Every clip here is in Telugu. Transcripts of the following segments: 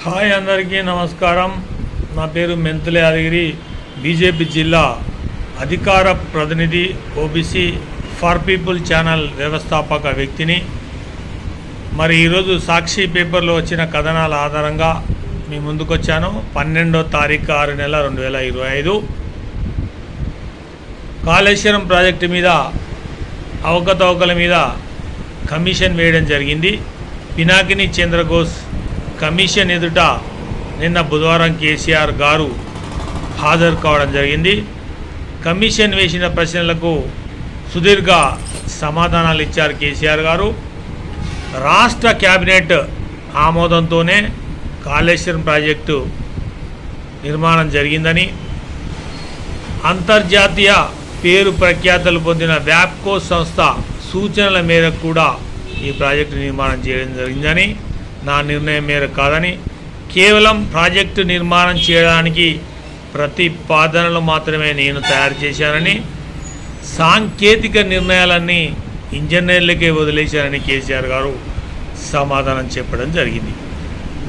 హాయ్ అందరికీ నమస్కారం. నా పేరు మెంతుల యాదగిరి, బీజేపీ జిల్లా అధికార ప్రతినిధి, ఓబీసీ ఫర్ పీపుల్ ఛానల్ వ్యవస్థాపక వ్యక్తిని. మరి ఈరోజు సాక్షి పేపర్లో వచ్చిన కథనాల ఆధారంగా మీ ముందుకొచ్చాను. 12వ తారీఖు 6 నెల 2025 కాళేశ్వరం ప్రాజెక్టు మీద అవకతవకల మీద కమిషన్ వేయడం జరిగింది. పినాకిని చంద్రఘోష్ కమిషన్ ఎదుట నిన్న బుధవారం కేసీఆర్ గారు హాజరు కావడం జరిగింది. కమిషన్ వేసిన ప్రశ్నలకు సుదీర్ఘ సమాధానాలు ఇచ్చారు కేసీఆర్ గారు. రాష్ట్ర కేబినెట్ ఆమోదంతోనే కాళేశ్వరం ప్రాజెక్టు నిర్మాణం జరిగిందని, అంతర్జాతీయ పేరు ప్రఖ్యాతలు పొందిన వ్యాప్కో సంస్థ సూచనల మేరకు కూడా ఈ ప్రాజెక్టు నిర్మాణం చేయడం జరిగిందని, నా నిర్ణయం మేరకు కాదని, కేవలం ప్రాజెక్టు నిర్మాణం చేయడానికి ప్రతిపాదనలు మాత్రమే నేను తయారు చేశానని, సాంకేతిక నిర్ణయాలన్నీ ఇంజనీర్లకే వదిలేశారని కేసీఆర్ గారు సమాధానం చెప్పడం జరిగింది.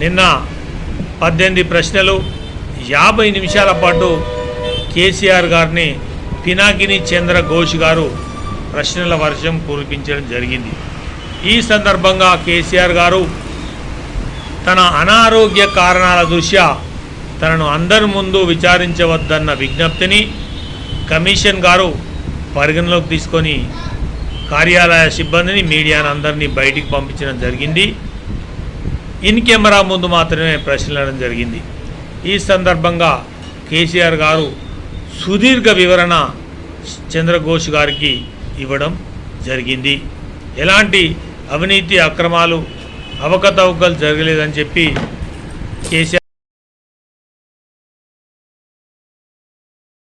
నిన్న 18 ప్రశ్నలు 50 నిమిషాల పాటు కేసీఆర్ గారిని పినాకిని చంద్రఘోష్ గారు ప్రశ్నల వర్షం కురిపించడం జరిగింది. ఈ సందర్భంగా కేసీఆర్ గారు తన అనారోగ్య కారణాల దృష్ట్యా తనను అందరి ముందు విచారించవద్దన్న విజ్ఞప్తిని కమిషన్ గారు పరిగణలోకి తీసుకొని కార్యాలయ సిబ్బందిని, మీడియాను అందరినీ బయటికి పంపించడం జరిగింది. ఇన్ కెమెరా ముందు మాత్రమే ప్రశ్నలు జరిగింది. ఈ సందర్భంగా కేసీఆర్ గారు సుదీర్ఘ వివరణ చంద్రఘోష్ గారికి ఇవ్వడం జరిగింది. ఎలాంటి అవినీతి, అక్రమాలు, అవకతవకలు జరగలేదని చెప్పి కేసీఆర్